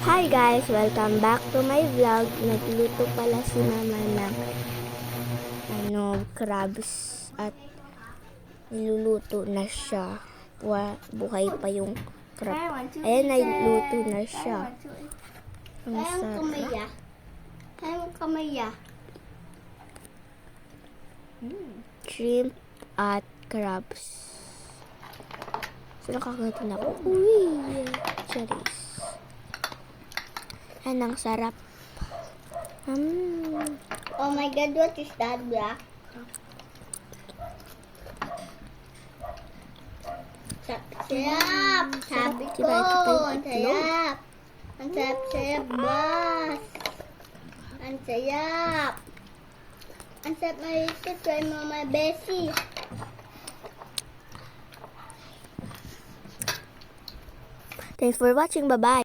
Hi guys! Welcome back to my vlog. Nagluto pala si mama ng crabs at niluluto na siya. Buhay pa yung crab. Ayan, niluluto na siya. Ang sarap. Shrimp at crabs. So, nakakatin ako. Uy! Charis. Ang sarap. Oh my God, what is that, Black? Sarap! Sabi ko, ang sarap! Ang sarap-sarap, boss! Ang sarap! Ang sarap Marita, try mo my Bessie! Thanks for watching. Bye-bye.